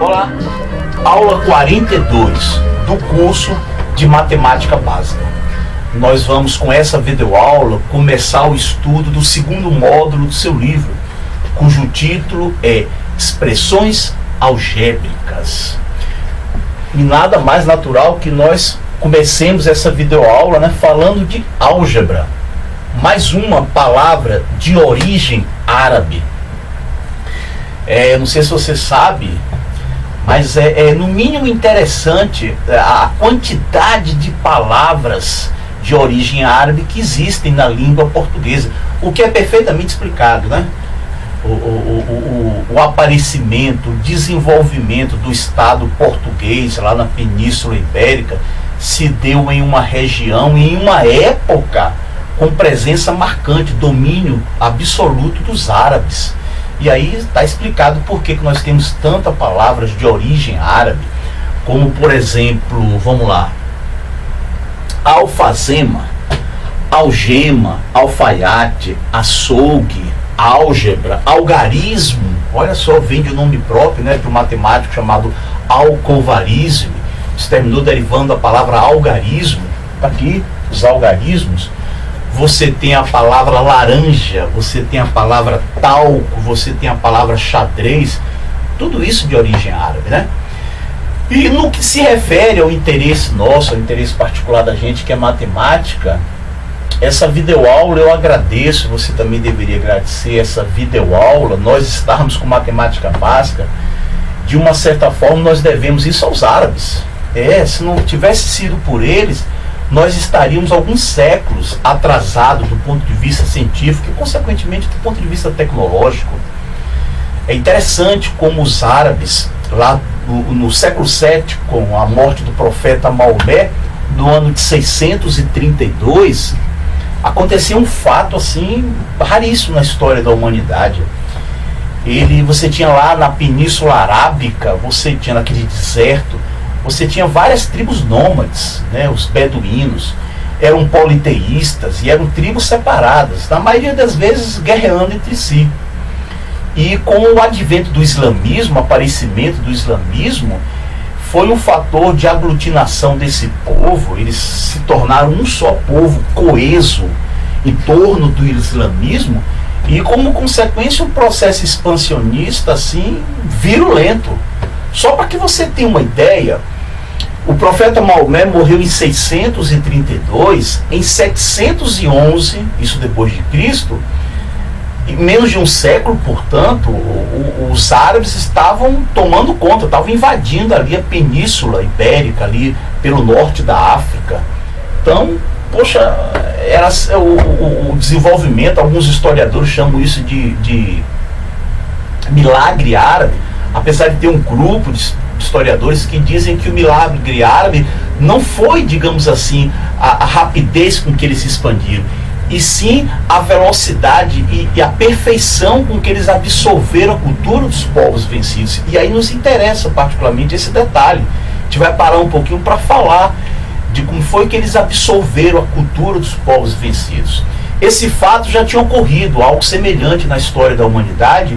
Olá, aula 42 do curso de Matemática Básica. Nós vamos, com essa videoaula, começar o estudo do segundo módulo do seu livro, cujo título é Expressões Algébricas. E nada mais natural que nós comecemos essa videoaula, falando de álgebra, mais uma palavra de origem árabe. Não sei se você sabe, mas é no mínimo interessante a quantidade de palavras de origem árabe que existem na língua portuguesa, o que é perfeitamente explicado, O aparecimento, o desenvolvimento do Estado português lá na Península Ibérica se deu em uma região, em uma época com presença marcante, domínio absoluto dos árabes. E aí está explicado por que nós temos tantas palavras de origem árabe, como, por exemplo, vamos lá, alfazema, algema, alfaiate, açougue, álgebra, algarismo. Olha só, vem de um nome próprio, de um matemático chamado Alcovarismo. Isso terminou derivando da palavra algarismo. Está aqui, os algarismos. Você tem a palavra laranja, você tem a palavra talco, você tem a palavra xadrez. Tudo isso de origem árabe, E no que se refere ao interesse nosso, ao interesse particular da gente, que é matemática, essa videoaula eu agradeço, você também deveria agradecer essa videoaula. Nós estarmos com matemática básica, de uma certa forma nós devemos isso aos árabes. Se não tivesse sido por eles, nós estaríamos alguns séculos atrasados do ponto de vista científico e, consequentemente, do ponto de vista tecnológico. É interessante como os árabes, lá no século VII, com a morte do profeta Maomé, no ano de 632, acontecia um fato assim raríssimo na história da humanidade. Você tinha lá na Península Arábica, você tinha naquele deserto, você tinha várias tribos nômades, os beduínos, eram politeístas e eram tribos separadas, na maioria das vezes guerreando entre si. E com o advento do islamismo, o aparecimento do islamismo, foi um fator de aglutinação desse povo. Eles se tornaram um só povo coeso em torno do islamismo e, como consequência, um processo expansionista assim virulento. Só para que você tenha uma ideia, o profeta Maomé morreu em 632, em 711, isso depois de Cristo. Em menos de um século, portanto, os árabes estavam tomando conta, estavam invadindo ali a Península Ibérica, ali pelo norte da África. Então, era o desenvolvimento, alguns historiadores chamam isso de milagre árabe, apesar de ter um grupo de historiadores que dizem que o milagre árabe não foi, digamos assim, a rapidez com que eles se expandiram, e sim a velocidade e a perfeição com que eles absorveram a cultura dos povos vencidos. E aí nos interessa particularmente esse detalhe. A gente vai parar um pouquinho para falar de como foi que eles absorveram a cultura dos povos vencidos. Esse fato já tinha ocorrido, algo semelhante na história da humanidade,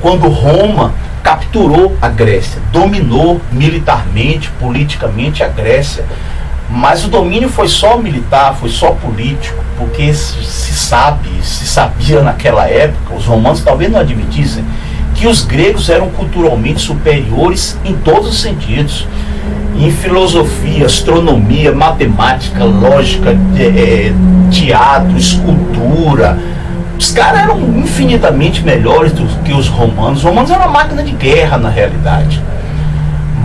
quando Roma capturou a Grécia, dominou militarmente, politicamente a Grécia. Mas o domínio foi só militar, foi só político, porque se sabia naquela época, os romanos talvez não admitissem, que os gregos eram culturalmente superiores em todos os sentidos. Em filosofia, astronomia, matemática, lógica, teatro, escultura. Os caras eram infinitamente melhores do que os romanos. Os romanos eram uma máquina de guerra, na realidade.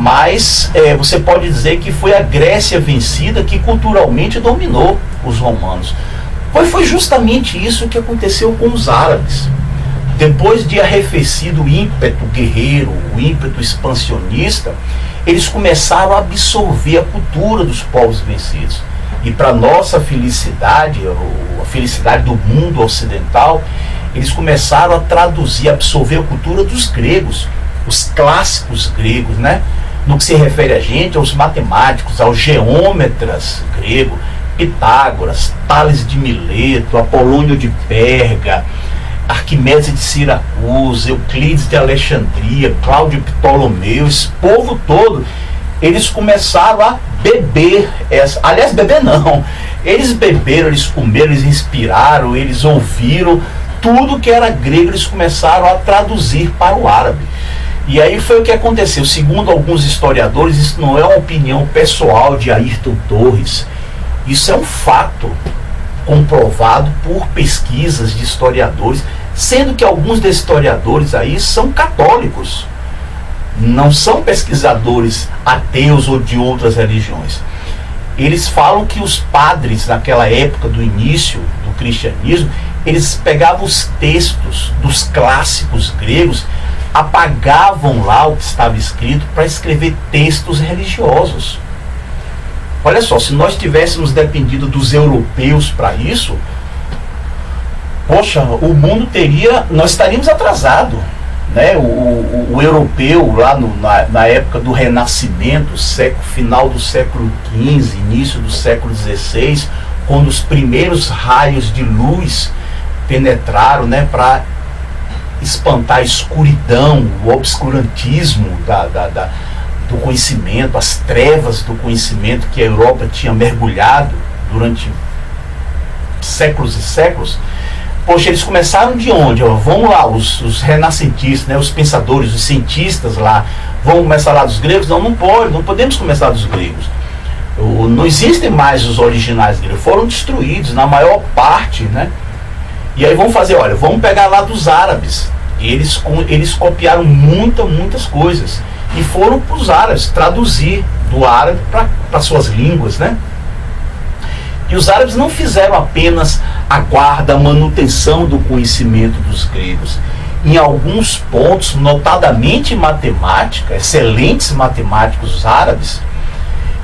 Mas você pode dizer que foi a Grécia vencida que culturalmente dominou os romanos. Foi justamente isso que aconteceu com os árabes. Depois de arrefecido o ímpeto guerreiro, o ímpeto expansionista, eles começaram a absorver a cultura dos povos vencidos. E para nossa felicidade, a felicidade do mundo ocidental, eles começaram a traduzir, a absorver a cultura dos gregos, os clássicos gregos, no que se refere a gente, aos matemáticos, aos geômetras grego, Pitágoras, Tales de Mileto, Apolônio de Perga, Arquimedes de Siracusa, Euclides de Alexandria, Cláudio Ptolomeu, esse povo todo, eles começaram a beber aliás, beber não, eles beberam, eles comeram, eles inspiraram, eles ouviram, tudo que era grego eles começaram a traduzir para o árabe. E aí foi o que aconteceu. Segundo alguns historiadores, isso não é uma opinião pessoal de Ayrton Torres, isso é um fato comprovado por pesquisas de historiadores, sendo que alguns desses historiadores aí são católicos, não são pesquisadores ateus ou de outras religiões. Eles falam que os padres, naquela época do início do cristianismo, eles pegavam os textos dos clássicos gregos, apagavam lá o que estava escrito para escrever textos religiosos. Olha só, se nós tivéssemos dependido dos europeus para isso, poxa, o mundo nós estaríamos atrasados, né? O europeu lá na época do Renascimento, final do século XV, início do século XVI, quando os primeiros raios de luz penetraram, né, para espantar a escuridão, o obscurantismo do conhecimento, as trevas do conhecimento que a Europa tinha mergulhado durante séculos e séculos. Poxa, eles começaram de onde? Vamos lá, os renascentistas, né, os pensadores, os cientistas lá, vão começar lá dos gregos? Não podemos começar dos gregos. Não existem mais os originais gregos, foram destruídos na maior parte, né? E aí vamos fazer, olha, vamos pegar lá dos árabes. Eles copiaram muitas coisas e foram para os árabes traduzir do árabe para suas línguas, né? E os árabes não fizeram apenas a guarda, a manutenção do conhecimento dos gregos. Em alguns pontos, notadamente em matemática, excelentes matemáticos árabes,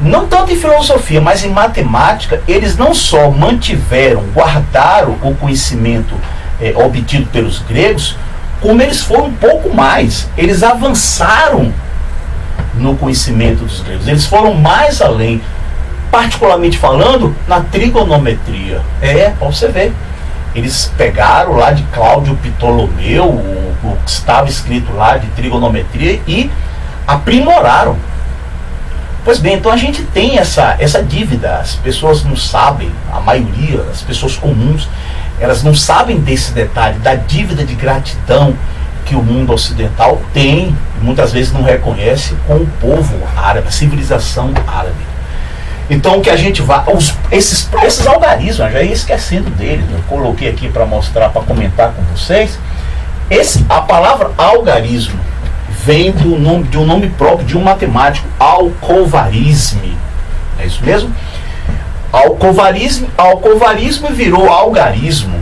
não tanto em filosofia, mas em matemática, eles não só guardaram o conhecimento obtido pelos gregos, como eles foram um pouco mais. Eles avançaram no conhecimento dos gregos, eles foram mais além, particularmente falando, na trigonometria. Para você ver. Eles pegaram lá de Cláudio Ptolomeu, o que estava escrito lá de trigonometria, e aprimoraram. Pois bem, então a gente tem essa dívida. As pessoas não sabem, a maioria, as pessoas comuns, elas não sabem desse detalhe, da dívida de gratidão que o mundo ocidental tem, e muitas vezes não reconhece, com o povo árabe, a civilização árabe. Então o que a gente vai, esses algarismos, já ia esquecendo deles, eu coloquei aqui para mostrar, para comentar com vocês. A palavra algarismo vem de um nome próprio de um matemático, Al-Khwarizmi. É isso mesmo? Al-Khwarizmi virou algarismo.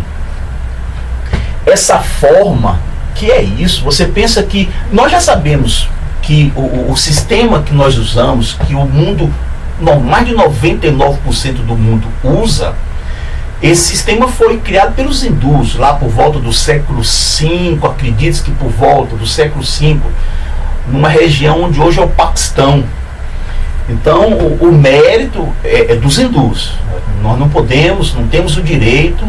Essa forma, que é isso? Você pensa que nós já sabemos que o sistema que nós usamos, que o mundo, mais de 99% do mundo usa, esse sistema foi criado pelos hindus, lá por volta do século V, acredita-se que por volta do século V, numa região onde hoje é o Paquistão. Então, o mérito é dos hindus. Nós não temos o direito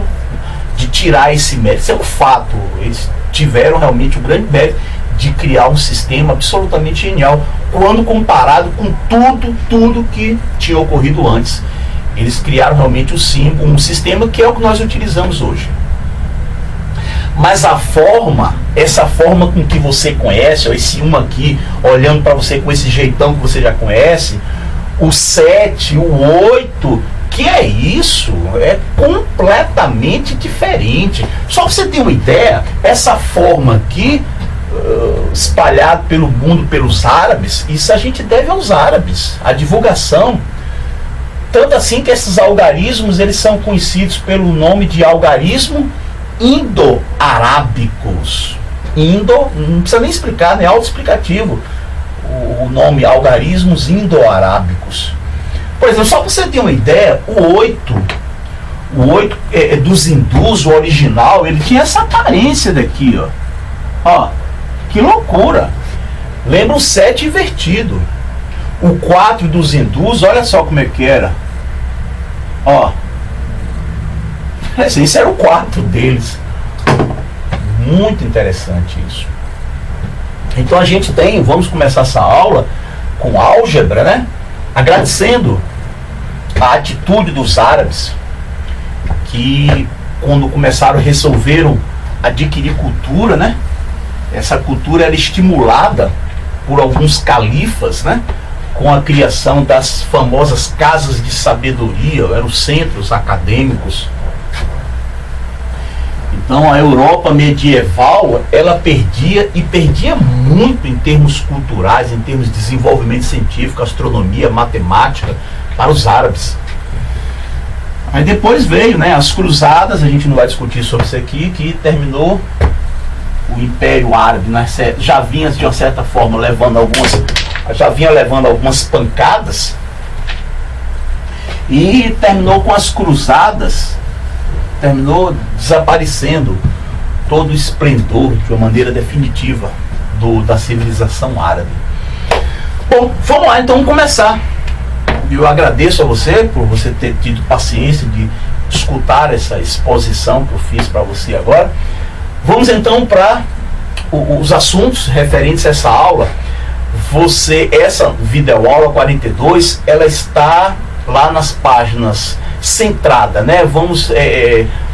de tirar esse mérito. Isso é um fato. Eles tiveram realmente o grande mérito de criar um sistema absolutamente genial, quando comparado com tudo que tinha ocorrido antes. Eles criaram realmente um sistema que é o que nós utilizamos hoje. Mas essa forma com que você conhece, esse aqui, olhando para você com esse jeitão que você já conhece, o 7, o 8, que é isso? É completamente diferente. Só para você ter uma ideia, essa forma aqui, espalhada pelo mundo, pelos árabes, isso a gente deve aos árabes, a divulgação. Tanto assim que esses algarismos, eles são conhecidos pelo nome de algarismo indo-arábicos. Não precisa nem explicar, né? Autoexplicativo o nome algarismos indo-arábicos. Por exemplo, só para você ter uma ideia, o 8 dos hindus, o original, ele tinha essa aparência daqui, ó. Ó, que loucura! Lembra o 7 invertido. O 4 dos hindus, olha só como é que era. Ó. Esse era o 4 deles. Muito interessante isso. Então a gente tem, vamos começar essa aula com álgebra, né? Agradecendo a atitude dos árabes, que quando começaram, resolveram adquirir cultura, né? Essa cultura era estimulada por alguns califas, né? Com a criação das famosas casas de sabedoria, eram centros acadêmicos. Então a Europa medieval, ela perdia, e perdia muito em termos culturais, em termos de desenvolvimento científico, astronomia, matemática, para os árabes. Aí depois veio, né, as cruzadas, a gente não vai discutir sobre isso aqui, que terminou o Império Árabe, né, já vinha de uma certa forma levando algumas pancadas, e terminou com as cruzadas, terminou desaparecendo todo o esplendor de uma maneira definitiva da civilização árabe. Bom, vamos lá então, vamos começar. Eu agradeço a você por você ter tido paciência de escutar essa exposição que eu fiz para você agora. Vamos então para os assuntos referentes a essa aula. Essa videoaula 42, ela está lá nas páginas centrada, né? Vamos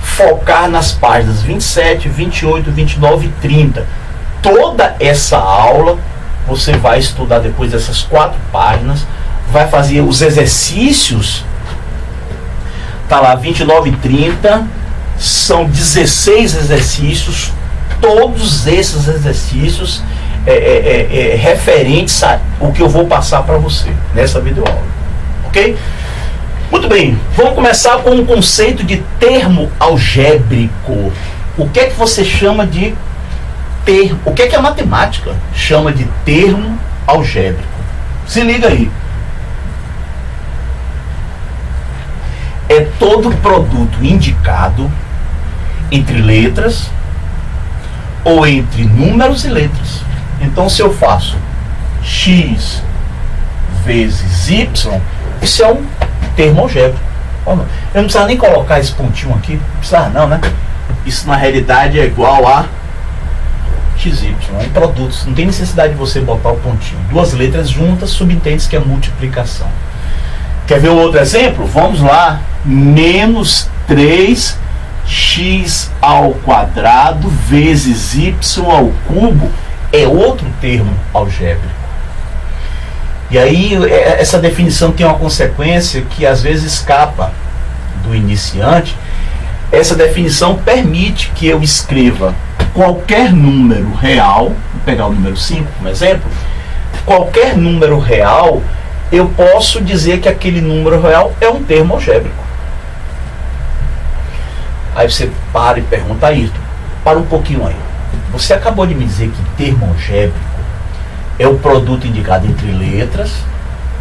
focar nas páginas 27, 28, 29 e 30. Toda essa aula você vai estudar depois dessas 4 páginas, vai fazer os exercícios, tá lá 29 e 30, são 16 exercícios, todos esses exercícios referentes ao que eu vou passar para você nessa videoaula, ok? Muito bem, vamos começar com um conceito de termo algébrico. O que é que você chama de termo? O que é que a matemática chama de termo algébrico? Se liga aí. É todo produto indicado entre letras ou entre números e letras. Então, se eu faço x vezes y, isso é um termo algébrico. Eu não precisava nem colocar esse pontinho aqui, não precisava não, né? Isso na realidade é igual a xy, é um produto, não tem necessidade de você botar o pontinho. 2 letras juntas, subentende-se que é multiplicação. Quer ver o outro exemplo? Vamos lá. Menos 3x ao quadrado vezes y ao cubo é outro termo algébrico. E aí essa definição tem uma consequência que às vezes escapa do iniciante. Essa definição permite que eu escreva qualquer número real, vou pegar o número 5 como exemplo, qualquer número real, eu posso dizer que aquele número real é um termo algébrico. Aí você para e pergunta, Ayrton, para um pouquinho aí. Você acabou de me dizer que termo algébrico é o produto indicado entre letras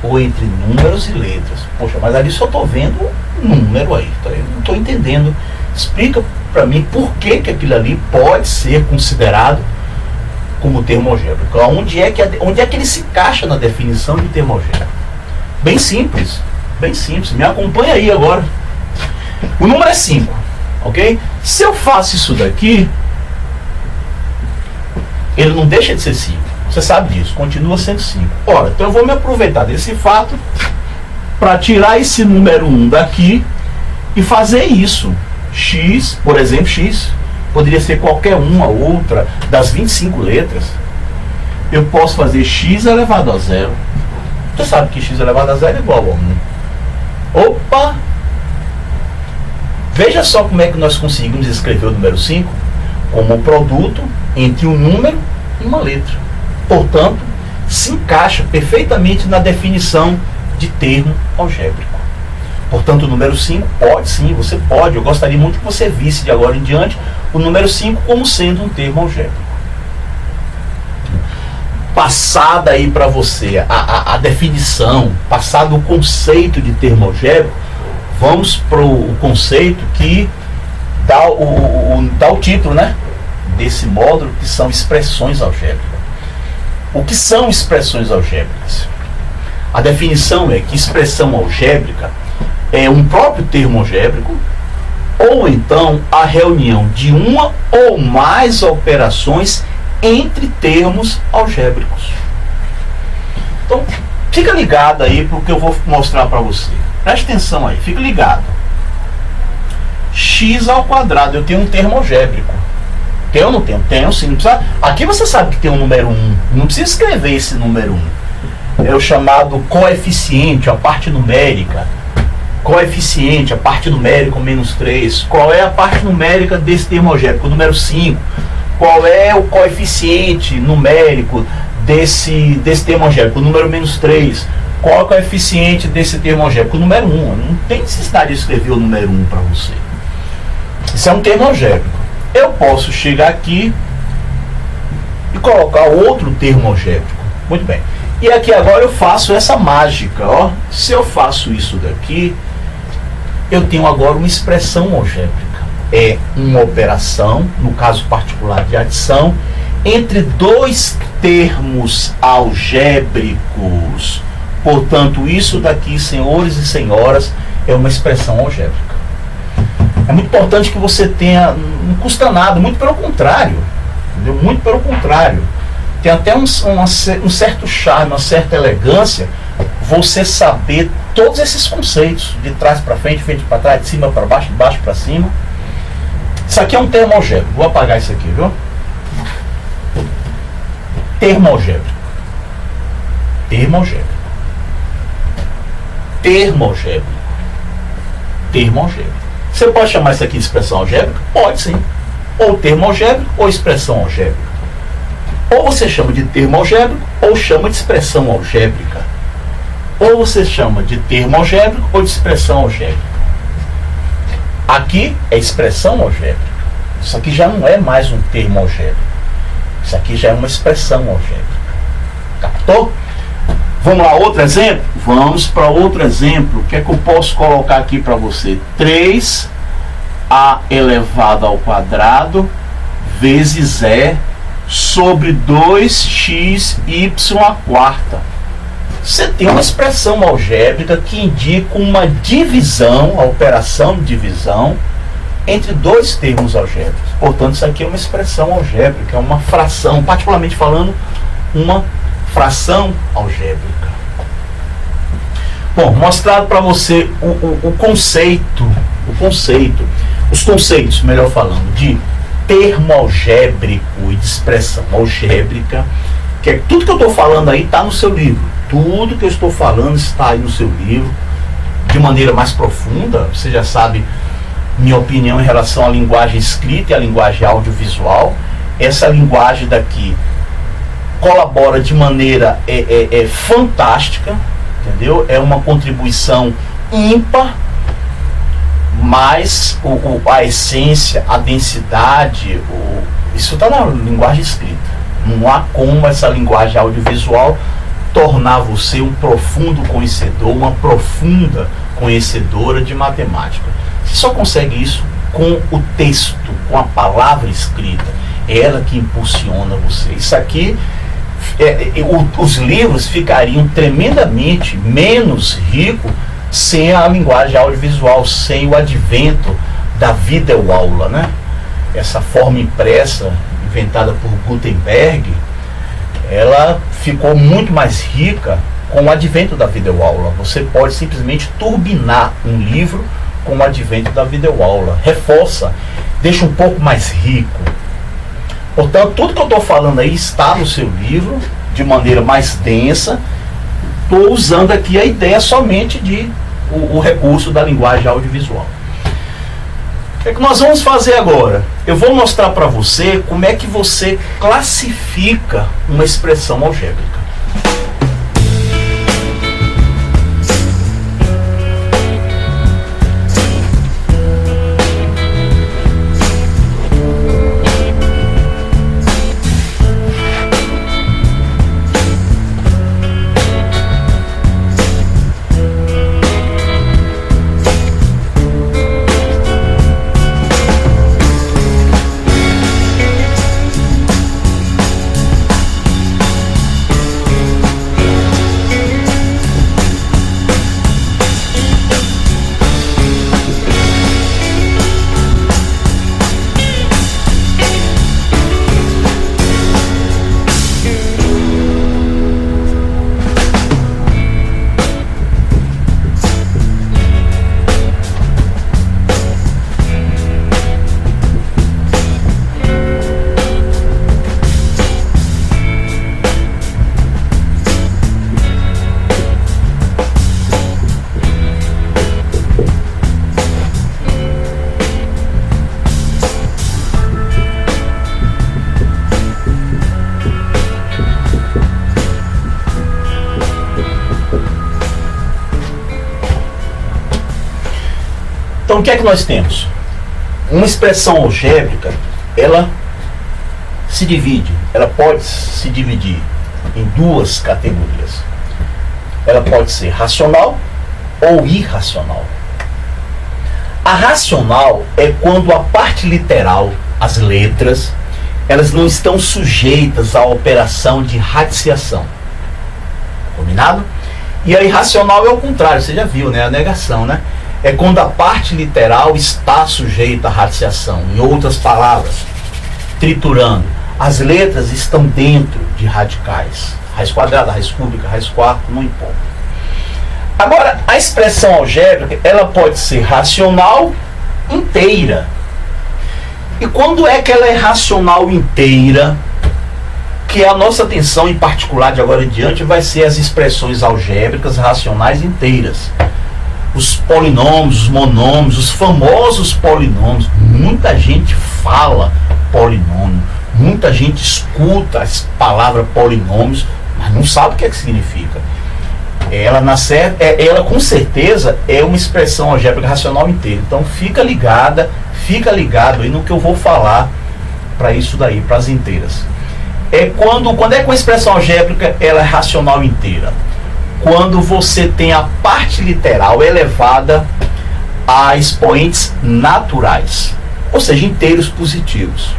ou entre números e letras. Poxa, mas ali só estou vendo número aí, então eu não estou entendendo. Explica para mim por que aquilo ali pode ser considerado como termo algébrico. Onde é que ele se encaixa na definição de termo algébrico? Bem simples, me acompanha aí agora. O número é 5, ok? Se eu faço isso daqui, ele não deixa de ser 5. Você sabe disso, continua sendo 5. Ora, então eu vou me aproveitar desse fato para tirar esse número 1 daqui e fazer isso. X, por exemplo, x poderia ser qualquer uma outra das 25 letras. Eu posso fazer x elevado a 0. Você sabe que x elevado a 0 é igual a 1. Opa! Veja só como é que nós conseguimos escrever o número 5 como um produto entre um número e uma letra. Portanto, se encaixa perfeitamente na definição de termo algébrico. Portanto, o número 5 pode sim, você pode. Eu gostaria muito que você visse de agora em diante o número 5 como sendo um termo algébrico. Passada aí para você a definição, passado o conceito de termo algébrico, vamos para o conceito que dá o título, né, desse módulo, que são expressões algébricas. O que são expressões algébricas? A definição é que expressão algébrica é um próprio termo algébrico, ou então a reunião de uma ou mais operações entre termos algébricos. Então, fica ligado aí para o que eu vou mostrar para você. Preste atenção aí, fica ligado. X ao quadrado, eu tenho um termo algébrico. Tem ou não tenho? Tenho sim. Não precisa... Aqui você sabe que tem um número 1. Não precisa escrever esse número 1. É o chamado coeficiente, a parte numérica. Coeficiente, a parte numérica, menos 3. Qual é a parte numérica desse termo algébrico? O número 5. Qual é o coeficiente numérico desse termo algébrico? O número menos 3. Qual é o coeficiente desse termo algébrico? O número 1. Não tem necessidade de escrever o número 1 para você. Isso é um termo algébrico. Eu posso chegar aqui e colocar outro termo algébrico. Muito bem. E aqui agora eu faço essa mágica. Ó. Se eu faço isso daqui, eu tenho agora uma expressão algébrica. É uma operação, no caso particular de adição, entre dois termos algébricos. Portanto, isso daqui, senhores e senhoras, é uma expressão algébrica. É muito importante que você tenha, não custa nada, muito pelo contrário, entendeu? Muito pelo contrário. Tem até um certo charme, uma certa elegância, você saber todos esses conceitos, de trás para frente, frente para trás, de cima para baixo, de baixo para cima. Isso aqui é um termo algébrico, vou apagar isso aqui, viu? Termo algébrico. Termo algébrico. Termo algébrico. Termo algébrico. Você pode chamar isso aqui de expressão algébrica? Pode sim. Ou termo algébrico ou expressão algébrica. Ou você chama de termo algébrico ou chama de expressão algébrica. Ou você chama de termo algébrico ou de expressão algébrica. Aqui é expressão algébrica. Isso aqui já não é mais um termo algébrico. Isso aqui já é uma expressão algébrica. Captou? Vamos lá, outro exemplo? Vamos para outro exemplo. O que é que eu posso colocar aqui para você? 3a elevado ao quadrado vezes e sobre 2xy à quarta. Você tem uma expressão algébrica que indica uma divisão, a operação de divisão, entre dois termos algébricos. Portanto, isso aqui é uma expressão algébrica, é uma fração, particularmente falando, uma fração algébrica. Bom, mostrado para você o conceito, os conceitos, melhor falando, de termo algébrico e de expressão algébrica, que é tudo que eu estou falando aí está no seu livro. Tudo que eu estou falando está aí no seu livro, de maneira mais profunda. Você já sabe minha opinião em relação à linguagem escrita e à linguagem audiovisual. Essa linguagem daqui colabora de maneira fantástica, entendeu? É uma contribuição ímpar, mas a essência, a densidade, isso está na linguagem escrita. Não há como essa linguagem audiovisual tornar você um profundo conhecedor, uma profunda conhecedora de matemática. Você só consegue isso com o texto, com a palavra escrita. É ela que impulsiona você. Isso aqui, os livros ficariam tremendamente menos ricos sem a linguagem audiovisual, sem o advento da videoaula, né? Essa forma impressa, inventada por Gutenberg, ela ficou muito mais rica com o advento da videoaula. Você pode simplesmente turbinar um livro com o advento da videoaula. Reforça, deixa um pouco mais rico. Portanto, tudo que eu estou falando aí está no seu livro, de maneira mais densa. Estou usando aqui a ideia somente de o recurso da linguagem audiovisual. O que é que nós vamos fazer agora? Eu vou mostrar para você como é que você classifica uma expressão algébrica. Então o que é que nós temos? Uma expressão algébrica, ela se divide, ela pode se dividir em duas categorias. Ela pode ser racional ou irracional. A racional é quando a parte literal, as letras, elas não estão sujeitas à operação de radiciação. Combinado? E a irracional é o contrário, você já viu, né? A negação, né? É quando a parte literal está sujeita à radiciação. Em outras palavras, triturando, as letras estão dentro de radicais. Raiz quadrada, raiz cúbica, raiz quarta, não importa. Agora, a expressão algébrica, ela pode ser racional inteira. E quando é que ela é racional inteira? Que a nossa atenção, em particular, de agora em diante, vai ser as expressões algébricas racionais inteiras. Os polinômios, os monômios, os famosos polinômios. Muita gente fala polinômio, muita gente escuta a palavra polinômios, mas não sabe o que é que significa. Ela com certeza é uma expressão algébrica racional inteira. Então fica ligado aí no que eu vou falar para isso daí, para as inteiras. Quando é que uma expressão algébrica ela é racional inteira? Quando você tem a parte literal elevada a expoentes naturais, ou seja, inteiros positivos.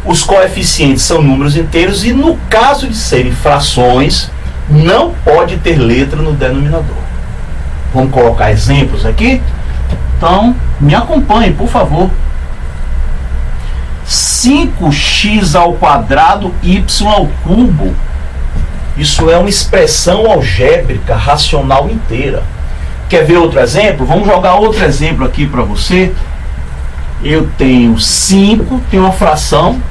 Os coeficientes são números inteiros e no caso de serem frações, não pode ter letra no denominador. Vamos colocar exemplos aqui? Então, me acompanhe, por favor. 5x ao quadrado y ao cubo. Isso é uma expressão algébrica racional inteira. Quer ver outro exemplo? Vamos jogar outro exemplo aqui para você. Eu tenho 5, tenho uma fração,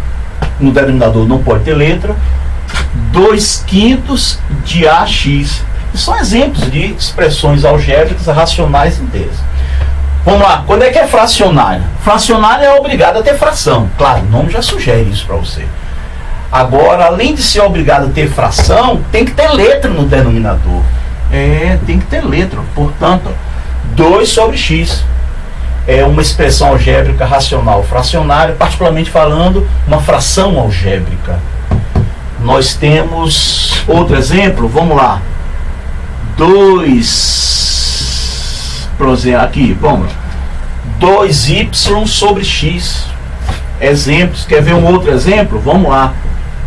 no denominador não pode ter letra, 2/5 de AX. São exemplos de expressões algébricas racionais inteiras. Vamos lá, quando é que é fracionária? Fracionária é obrigada a ter fração. Claro, o nome já sugere isso para você. Agora, além de ser obrigado a ter fração, tem que ter letra no denominador. Tem que ter letra. Portanto, 2/x é uma expressão algébrica racional fracionária, particularmente falando, uma fração algébrica. Nós temos outro exemplo, vamos lá. 2y sobre x. Exemplos, quer ver um outro exemplo? Vamos lá.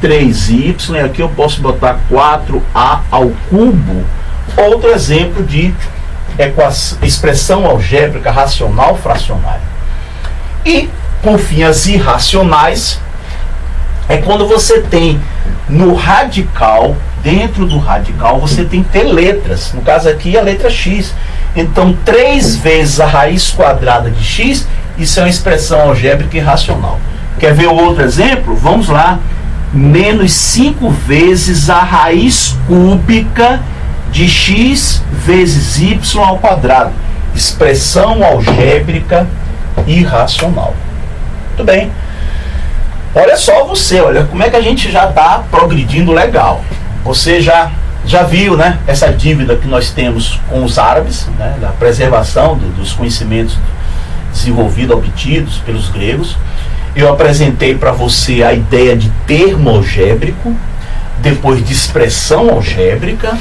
3y, aqui eu posso botar 4a ao cubo. Outro exemplo de expressão algébrica racional fracionária. E, por fim, as irracionais é quando você tem no radical, dentro do radical, você tem que ter letras. No caso aqui, a letra x. Então, 3 vezes a raiz quadrada de x, isso é uma expressão algébrica irracional. Quer ver o outro exemplo? Vamos lá. Menos 5 vezes a raiz cúbica de x vezes y ao quadrado. Expressão algébrica irracional. Muito bem. Olha só você, olha como é que a gente já está progredindo legal. Você já viu, né, essa dívida que nós temos com os árabes, né, da preservação dos conhecimentos desenvolvidos, obtidos pelos gregos. Eu apresentei para você a ideia de termo algébrico, depois de expressão algébrica.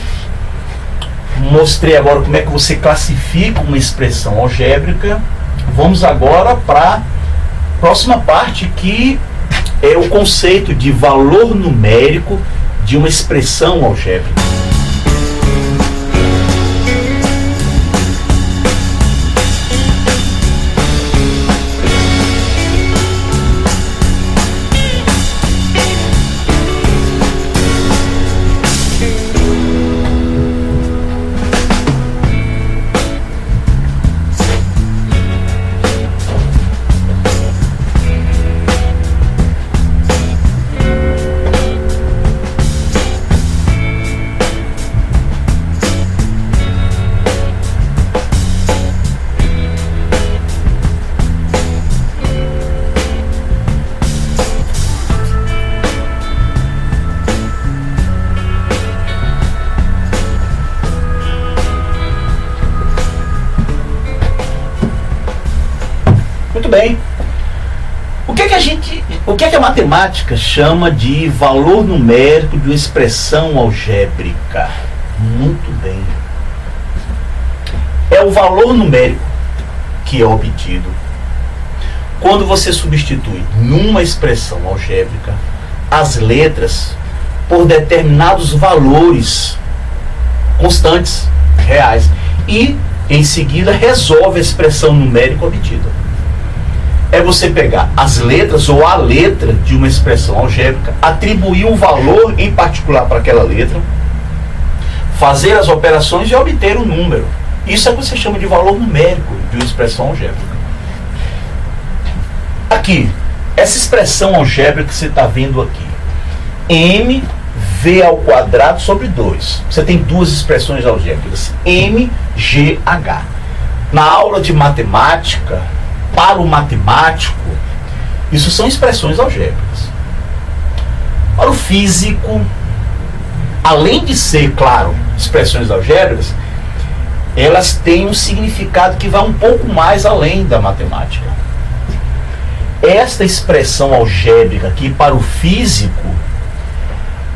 Mostrei agora como é que você classifica uma expressão algébrica. Vamos agora para a próxima parte, que é o conceito de valor numérico de uma expressão algébrica. bem. O que a matemática chama de valor numérico de uma expressão algébrica? Muito bem. É o valor numérico que é obtido quando você substitui numa expressão algébrica as letras por determinados valores constantes, reais, e em seguida resolve a expressão numérica obtida. É você pegar as letras ou a letra de uma expressão algébrica, atribuir um valor em particular para aquela letra, fazer as operações e obter um número. Isso é o que você chama de valor numérico de uma expressão algébrica. Aqui, essa expressão algébrica que você está vendo aqui, mv² sobre 2. Você tem duas expressões algébricas, mgh. Na aula de matemática, para o matemático, isso são expressões algébricas. Para o físico, além de ser, claro, expressões algébricas, elas têm um significado que vai um pouco mais além da matemática. Esta expressão algébrica aqui, para o físico,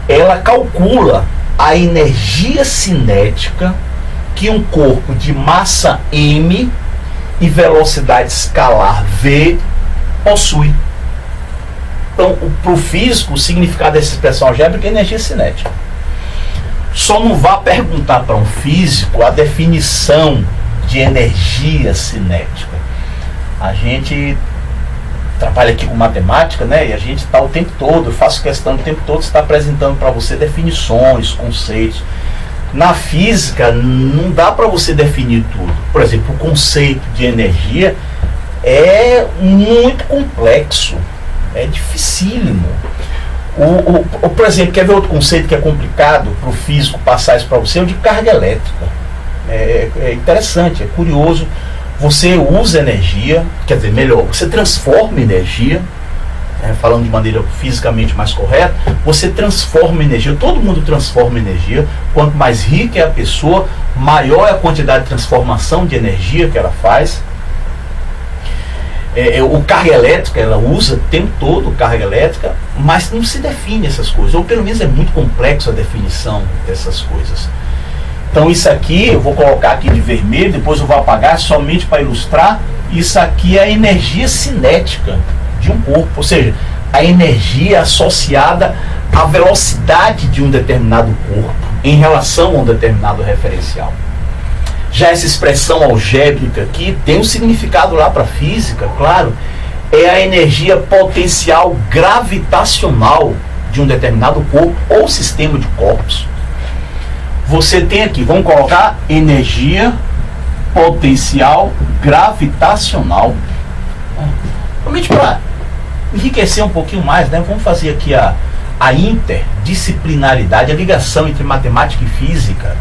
ela calcula a energia cinética que um corpo de massa m e velocidade escalar v possui. Então, para o físico, o significado dessa expressão algébrica é energia cinética. Só não vá perguntar para um físico a definição de energia cinética. A gente trabalha aqui com matemática, né? E a gente está o tempo todo, eu faço questão o tempo todo estar apresentando para você definições, conceitos. Na física, não dá para você definir tudo. Por exemplo, o conceito de energia é muito complexo, é dificílimo. Por exemplo, quer ver outro conceito que é complicado para o físico passar isso para você? É o de carga elétrica. É interessante, é curioso. Você usa energia, quer dizer, melhor, você transforma energia, falando de maneira fisicamente mais correta, você transforma energia, todo mundo transforma energia. Quanto mais rica é a pessoa, maior é a quantidade de transformação de energia que ela faz. O carga elétrica, ela usa o tempo todo carga elétrica, mas não se define essas coisas, ou pelo menos é muito complexo a definição dessas coisas. Então isso aqui, eu vou colocar aqui de vermelho, depois eu vou apagar somente para ilustrar. Isso aqui é a energia cinética de um corpo, ou seja, a energia associada à velocidade de um determinado corpo em relação a um determinado referencial. Já essa expressão algébrica aqui tem um significado lá para a física, claro, é a energia potencial gravitacional de um determinado corpo ou sistema de corpos. Você tem aqui, vamos colocar energia potencial gravitacional. Somente para enriquecer um pouquinho mais, né? Vamos fazer aqui a interdisciplinaridade, a ligação entre matemática e física.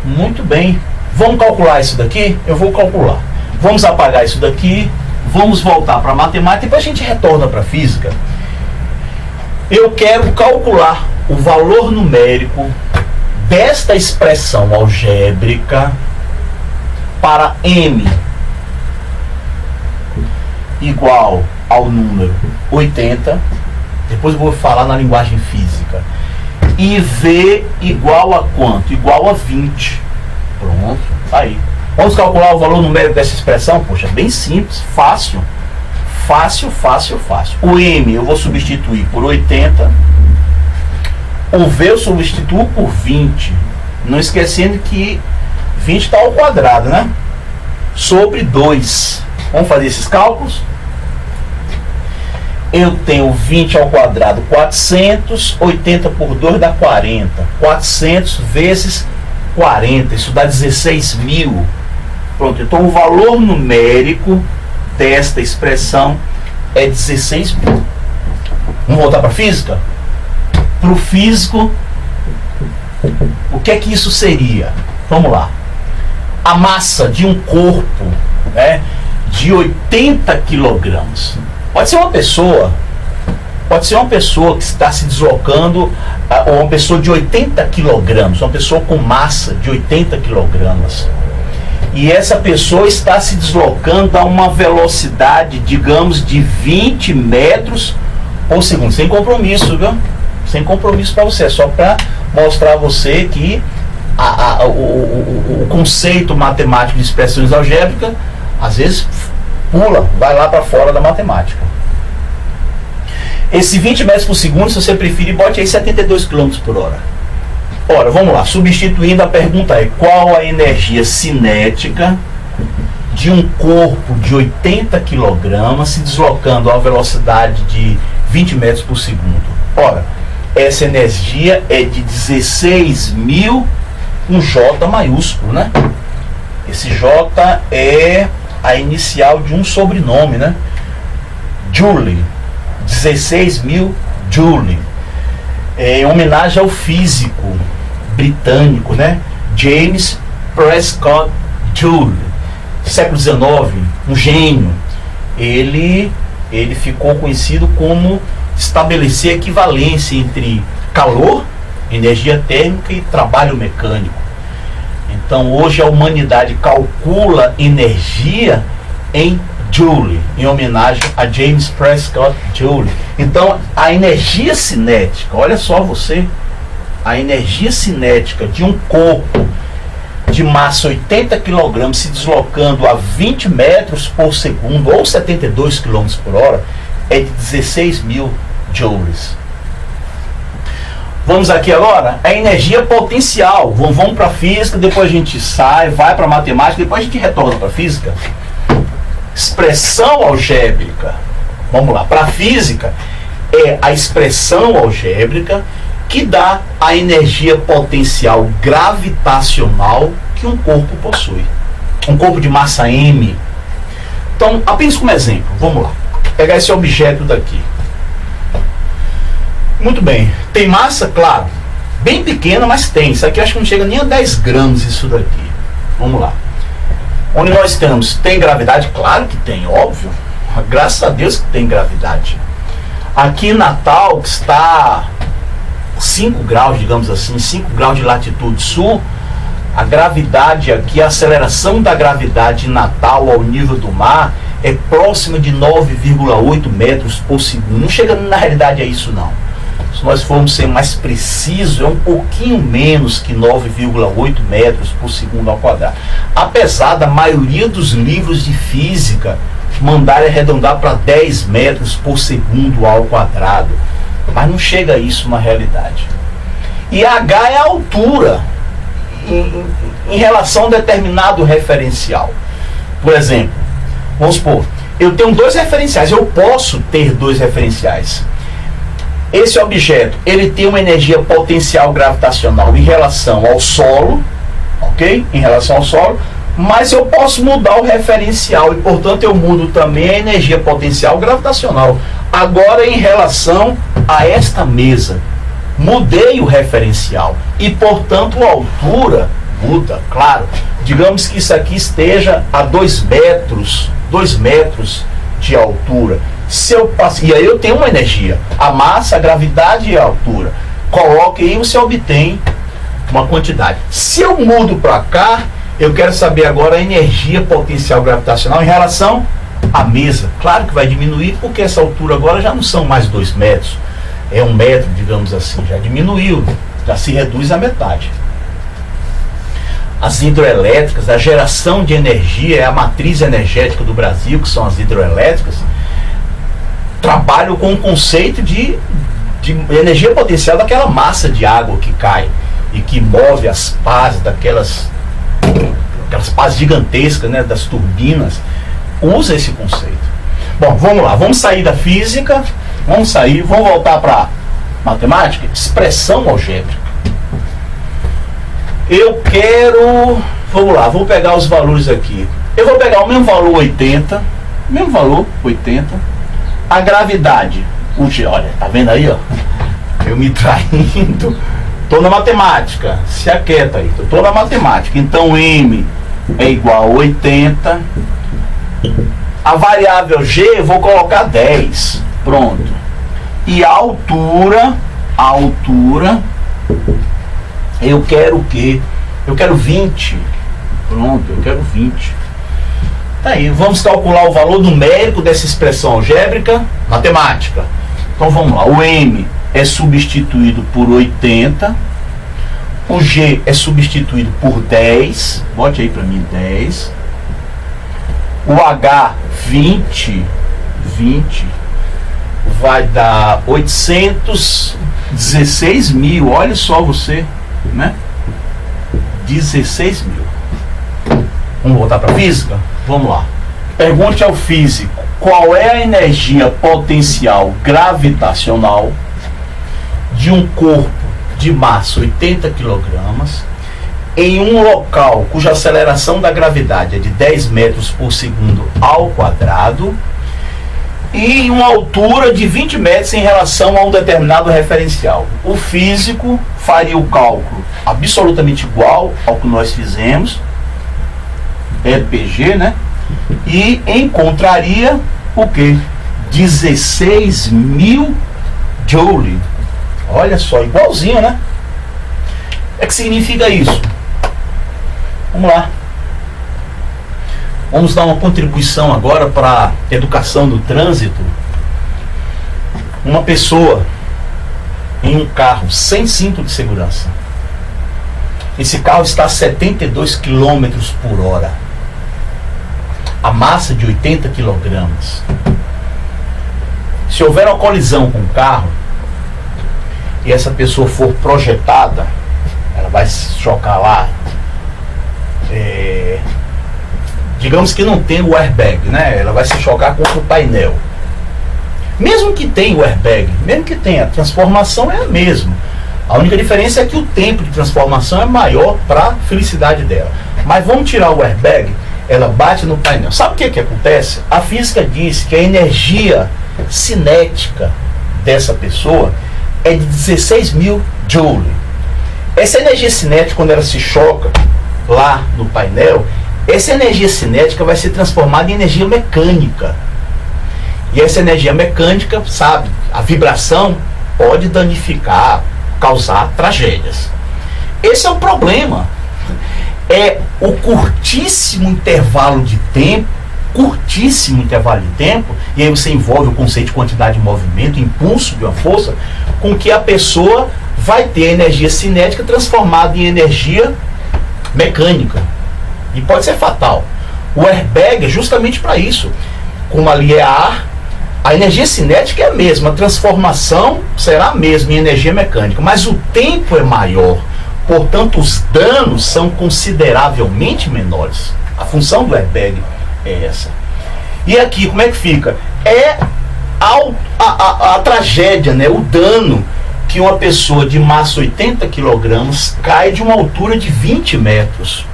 Muito bem. Vamos calcular isso daqui? Eu vou calcular. Vamos apagar isso daqui. Vamos voltar para a matemática e depois a gente retorna para a física. Eu quero calcular o valor numérico desta expressão algébrica para m igual ao número 80. Depois eu vou falar na linguagem física. E v igual a quanto? Igual a 20. Pronto, tá aí. Vamos calcular o valor numérico dessa expressão? Poxa, bem simples, fácil. Fácil, fácil, fácil. O m eu vou substituir por 80. O v eu substituo por 20. Não esquecendo que 20 está ao quadrado, né? Sobre 2. Vamos fazer esses cálculos? Eu tenho 20 ao quadrado, 400, 80 por 2 dá 40. 400 vezes 40, isso dá 16.000. Pronto, então o valor numérico desta expressão é 16.000. Vamos voltar para a física? Para o físico, o que é que isso seria? Vamos lá. A massa de um corpo, né, de 80 quilogramas. Pode ser uma pessoa que está se deslocando, ou uma pessoa de 80 quilogramas, uma pessoa com massa de 80 quilogramas. E essa pessoa está se deslocando a uma velocidade, digamos, de 20 metros por segundo. Sem compromisso, viu? Sem compromisso para você. É só para mostrar a você que o conceito matemático de expressões algébricas, às vezes, pula, vai lá para fora da matemática. Esse 20 metros por segundo, se você preferir, bote aí 72 km por hora. Ora, vamos lá, substituindo, a pergunta é: qual a energia cinética de um corpo de 80 kg se deslocando a uma velocidade de 20 metros por segundo? Ora, essa energia é de 16.000, um J maiúsculo, né? Esse J é a inicial de um sobrenome, né? Joule, 16.000 Joule. Em homenagem ao físico britânico, né? James Prescott Joule, século XIX, um gênio. Ele ficou conhecido como estabelecer equivalência entre calor, energia térmica e trabalho mecânico. Então hoje a humanidade calcula energia em Joule, em homenagem a James Prescott Joule. Então a energia cinética, olha só você, a energia cinética de um corpo de massa 80 kg se deslocando a 20 metros por segundo, ou 72 km por hora, é de 16.000 joules. Vamos aqui agora, a energia potencial. Vamos para a física, depois a gente sai, vai para a matemática, depois a gente retorna para a física. Expressão algébrica. Vamos lá, para a física, é a expressão algébrica que dá a energia potencial gravitacional que um corpo possui. Um corpo de massa M. Então, apenas como exemplo, vamos lá. Pegar esse objeto daqui. Muito bem. Tem massa? Claro. Bem pequena, mas tem. Isso aqui eu acho que não chega nem a 10 gramas isso daqui. Vamos lá. Onde nós estamos? Tem gravidade? Claro que tem, óbvio. Graças a Deus que tem gravidade. Aqui em Natal, que está 5 graus, digamos assim, 5 graus de latitude sul, a gravidade aqui, a aceleração da gravidade em Natal ao nível do mar é próxima de 9,8 metros por segundo. Não chega na realidade a isso não. Se nós formos ser mais precisos, é um pouquinho menos que 9,8 metros por segundo ao quadrado. Apesar da maioria dos livros de física mandarem arredondar para 10 metros por segundo ao quadrado. Mas não chega a isso na realidade. E H é a altura em relação a determinado referencial. Por exemplo, vamos supor, eu tenho dois referenciais, eu posso ter dois referenciais. Esse objeto, ele tem uma energia potencial gravitacional em relação ao solo, ok? Em relação ao solo, mas eu posso mudar o referencial e, portanto, eu mudo também a energia potencial gravitacional. Agora, em relação a esta mesa, mudei o referencial e, portanto, a altura muda, claro. Digamos que isso aqui esteja a 2 metros de altura. Se eu passo, e aí eu tenho uma energia, a massa, a gravidade e a altura. Coloque aí e você obtém uma quantidade. Se eu mudo para cá, eu quero saber agora a energia potencial gravitacional em relação à mesa. Claro que vai diminuir, porque essa altura agora já não são mais 2 metros. É 1 metro, digamos assim. Já diminuiu, já se reduz à metade. As hidroelétricas, a geração de energia é a matriz energética do Brasil, que são as hidroelétricas, trabalham com o conceito de energia potencial daquela massa de água que cai e que move as pás aquelas pás gigantescas, né, das turbinas. Usa esse conceito. Bom, vamos lá, vamos sair da física, vamos voltar para matemática, expressão algébrica. Eu quero, vamos lá, vou pegar os valores aqui. Eu vou pegar o mesmo valor 80, a gravidade, olha, tá vendo aí, ó? Eu me traindo. Tô na matemática, se aquieta aí, tô na matemática. Então M é igual a 80. A variável G eu vou colocar 10. Pronto. E a altura, eu quero o quê? Eu quero 20. Pronto, eu quero 20. Tá aí, vamos calcular o valor numérico dessa expressão algébrica matemática. Então vamos lá, o M é substituído por 80, o G é substituído por 10, bote aí para mim 10, o H 20 vai dar 816 mil, olha só você, né? 16 mil. Vamos voltar para a física? Vamos lá. Pergunte ao físico qual é a energia potencial gravitacional de um corpo de massa 80 kg em um local cuja aceleração da gravidade é de 10 metros por segundo ao quadrado e em uma altura de 20 metros em relação a um determinado referencial. O físico faria o cálculo absolutamente igual ao que nós fizemos, EPG, né? E encontraria o que? 16 mil joule. Olha só, igualzinho, né? O que significa isso? Vamos lá. Vamos dar uma contribuição agora para a educação do trânsito. Uma pessoa em um carro sem cinto de segurança. Esse carro está a 72 km por hora. A massa de 80 kg. Se houver uma colisão com o carro e essa pessoa for projetada, ela vai se chocar lá. Digamos que não tem o airbag, né? Ela vai se chocar contra o painel. Mesmo que tenha o airbag, mesmo que tenha, a transformação é a mesma. A única diferença é que o tempo de transformação é maior para a felicidade dela. Mas vamos tirar o airbag, ela bate no painel. Sabe o que acontece? A física diz que a energia cinética dessa pessoa é de 16 mil joule. Essa energia cinética, quando ela se choca lá no painel, essa energia cinética vai ser transformada em energia mecânica. E essa energia mecânica, sabe, a vibração pode danificar, causar tragédias. Esse é o problema. É o curtíssimo intervalo de tempo, e aí você envolve o conceito de quantidade de movimento, impulso de uma força, com que a pessoa vai ter a energia cinética transformada em energia mecânica. E pode ser fatal. O airbag é justamente para isso. Como ali é ar, a energia cinética é a mesma, a transformação será a mesma em energia mecânica, mas o tempo é maior. Portanto, os danos são consideravelmente menores. A função do airbag é essa. E aqui, como é que fica? É a tragédia, né? O dano que uma pessoa de massa 80 kg cai de uma altura de 20 metros.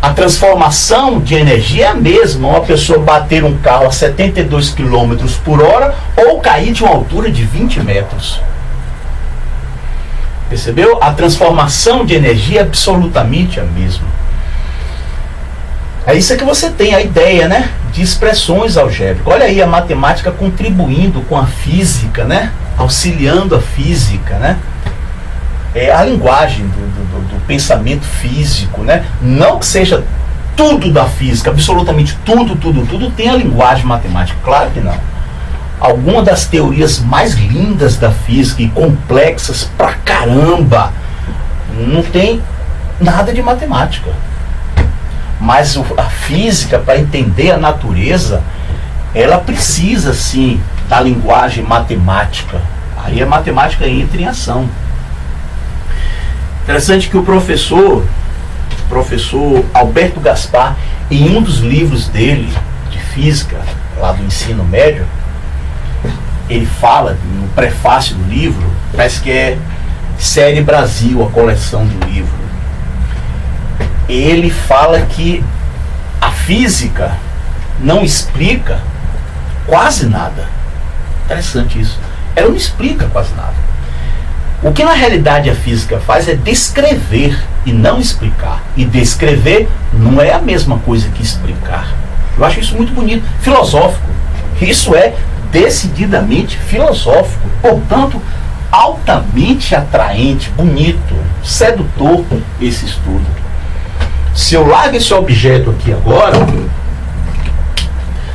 A transformação de energia é a mesma. Uma pessoa bater um carro a 72 km por hora ou cair de uma altura de 20 metros. Percebeu? A transformação de energia é absolutamente a mesma. É isso que você tem, a ideia, né, de expressões algébricas. Olha aí a matemática contribuindo com a física, né, auxiliando a física, né. É a linguagem do pensamento físico, né. Não que seja tudo da física, absolutamente tudo tem a linguagem matemática, claro que não. Algumas das teorias mais lindas da física e complexas pra caramba não tem nada de matemática. Mas a física, para entender a natureza, ela precisa sim da linguagem matemática. Aí a matemática entra em ação. Interessante que o professor Alberto Gaspar, em um dos livros dele de física, lá do ensino médio, ele fala, no prefácio do livro, parece que é Série Brasil, a coleção do livro. Ele fala que a física não explica quase nada. Interessante isso. Ela não explica quase nada. O que na realidade a física faz é descrever e não explicar. E descrever não é a mesma coisa que explicar. Eu acho isso muito bonito, filosófico. Isso é decididamente filosófico, portanto, altamente atraente, bonito, sedutor esse estudo. Se eu largo esse objeto aqui agora,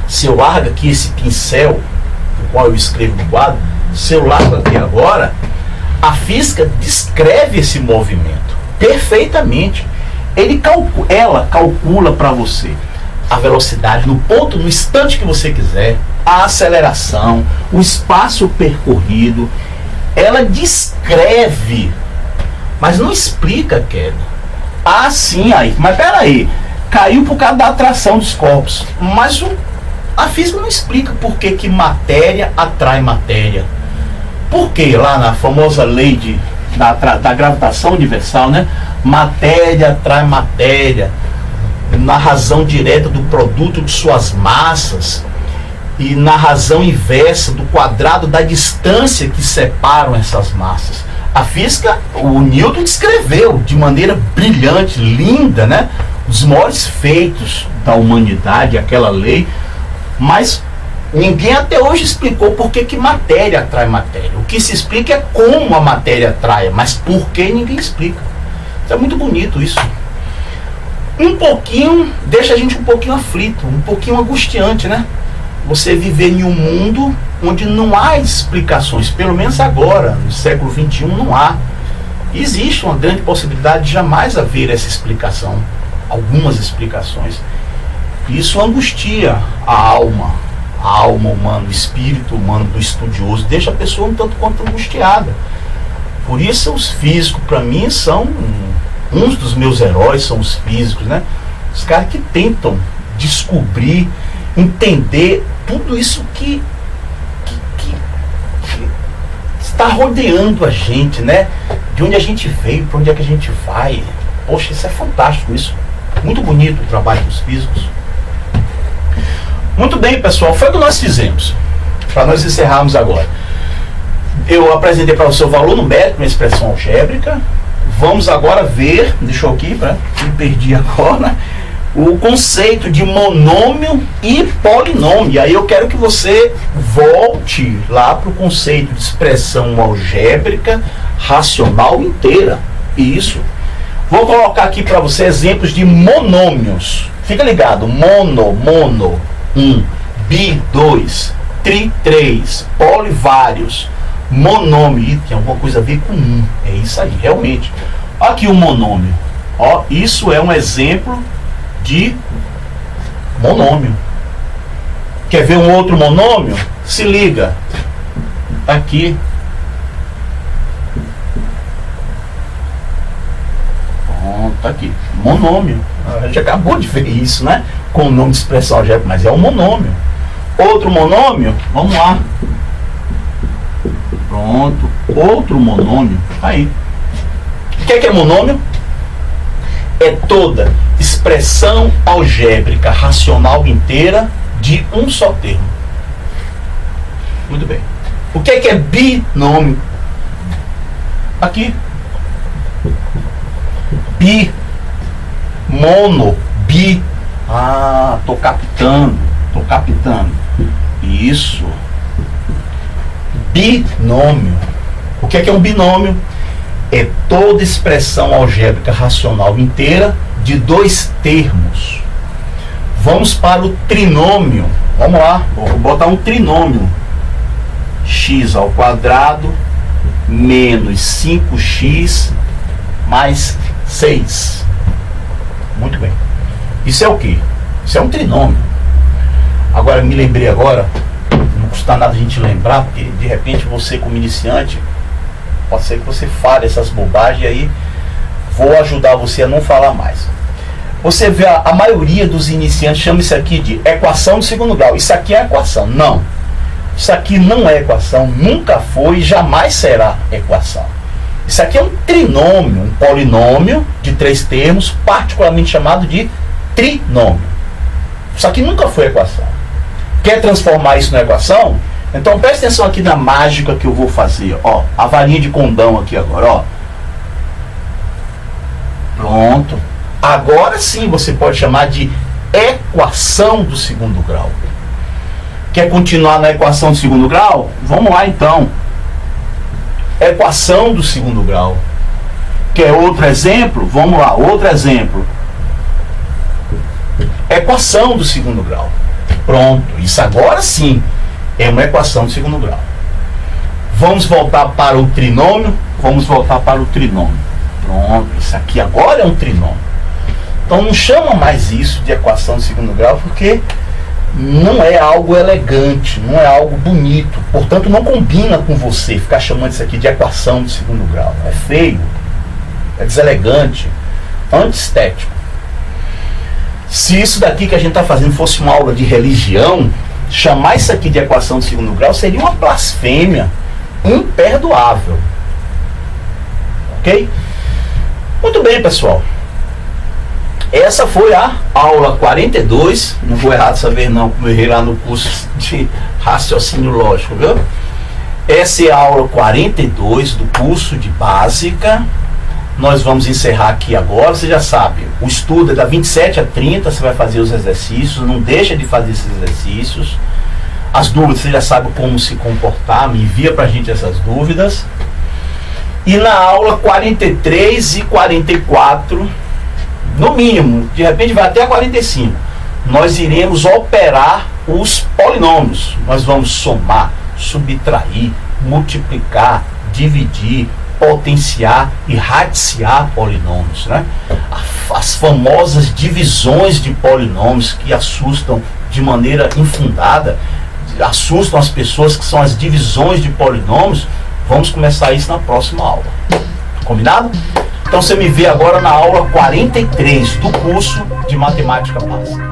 se eu largo aqui esse pincel, no qual eu escrevo no quadro, se eu largo aqui agora, a física descreve esse movimento perfeitamente. Ela calcula para você a velocidade no ponto, no instante que você quiser, a aceleração, o espaço percorrido. Ela descreve, mas não explica a queda. Ah, sim, aí, mas peraí, caiu por causa da atração dos corpos. Mas a física não explica por que matéria atrai matéria. Por que lá na famosa lei da gravitação universal, né? Matéria atrai matéria, na razão direta do produto de suas massas e na razão inversa do quadrado da distância que separam essas massas. A física, o Newton descreveu de maneira brilhante, linda, né? Os maiores feitos da humanidade, aquela lei, mas ninguém até hoje explicou por que matéria atrai matéria. O que se explica é como a matéria atrai, mas por que ninguém explica. É muito bonito isso. Um pouquinho, deixa a gente um pouquinho aflito, um pouquinho angustiante, né? Você viver em um mundo onde não há explicações, pelo menos agora, no século XXI, não há. Existe uma grande possibilidade de jamais haver essa explicação, algumas explicações. Isso angustia a alma humana, o espírito humano do estudioso, deixa a pessoa um tanto quanto angustiada. Por isso os físicos, para mim, são uns dos meus heróis, são os físicos, né? Os caras que tentam descobrir, entender tudo isso que está rodeando a gente, né? De onde a gente veio, para onde é que a gente vai. Poxa, isso é fantástico, isso. Muito bonito o trabalho dos físicos. Muito bem, pessoal, foi o que nós fizemos. Para nós encerrarmos agora. Eu apresentei para você o valor numérico na expressão algébrica. Vamos agora ver, deixa eu aqui, me perdi agora, o conceito de monômio e polinômio. E aí eu quero que você volte lá para o conceito de expressão algébrica racional inteira. Isso. Vou colocar aqui para você exemplos de monômios. Fica ligado, mono, 1, bi, 2, tri, 3, poli, vários. Monômio, tem alguma coisa a ver com 1. É isso aí, realmente. Aqui o monômio. Ó, isso é um exemplo de monômio. Quer ver um outro monômio? Se liga. Aqui. Pronto, aqui. Monômio. A gente acabou de ver isso, né? Com o nome de expressão algébrica, mas é um monômio. Outro monômio, vamos lá. Pronto, outro monômio. Aí. O que é monômio? É toda expressão algébrica racional inteira de um só termo. Muito bem. O que é binômio? Aqui. Bi, mono, bi. Ah, tô captando. Isso. Binômio. O que é um binômio? É toda expressão algébrica racional inteira de dois termos. Vamos para o trinômio. Vamos lá, vou botar um trinômio. X ao quadrado menos 5x mais 6. Muito bem. Isso é o quê? Isso é um trinômio. Agora, me lembrei agora, não custa nada a gente lembrar, porque de repente você, como iniciante, pode ser que você fale essas bobagens, e aí vou ajudar você a não falar mais. Você vê, a maioria dos iniciantes chama isso aqui de equação de segundo grau. Isso aqui é equação. Não. Isso aqui não é equação, nunca foi e jamais será equação. Isso aqui é um trinômio, um polinômio de 3 termos, particularmente chamado de trinômio. Isso aqui nunca foi equação. Quer transformar isso na equação? Então preste atenção aqui na mágica que eu vou fazer. Ó, a varinha de condão aqui agora, ó. Pronto. Agora sim você pode chamar de equação do segundo grau. Quer continuar na equação do segundo grau? Vamos lá então. Equação do segundo grau. Quer outro exemplo? Vamos lá, outro exemplo. Equação do segundo grau. Pronto, isso agora sim é uma equação de segundo grau. Vamos voltar para o trinômio. Pronto, isso aqui agora é um trinômio. Então não chama mais isso de equação de segundo grau, porque não é algo elegante, não é algo bonito. Portanto, não combina com você ficar chamando isso aqui de equação de segundo grau. É feio, é deselegante, antiestético. Se isso daqui que a gente está fazendo fosse uma aula de religião, chamar isso aqui de equação de segundo grau seria uma blasfêmia imperdoável. Ok? Muito bem, pessoal. Essa foi a aula 42. Não vou errar dessa vez não, como eu errei lá no curso de raciocínio lógico, viu? Essa é a aula 42 do curso de básica. Nós vamos encerrar aqui agora. Você já sabe, o estudo é da 27 a 30. Você vai fazer os exercícios. Não deixa de fazer esses exercícios. As dúvidas, você já sabe como se comportar. Me envia pra gente essas dúvidas. E na aula 43 e 44, no mínimo, de repente vai até a 45, nós iremos operar os polinômios. Nós vamos somar, subtrair, multiplicar, dividir, potenciar e radiciar polinômios, né? As famosas divisões de polinômios que assustam de maneira infundada, assustam as pessoas, que são as divisões de polinômios. Vamos começar isso na próxima aula. Combinado? Então você me vê agora na aula 43 do curso de Matemática Básica.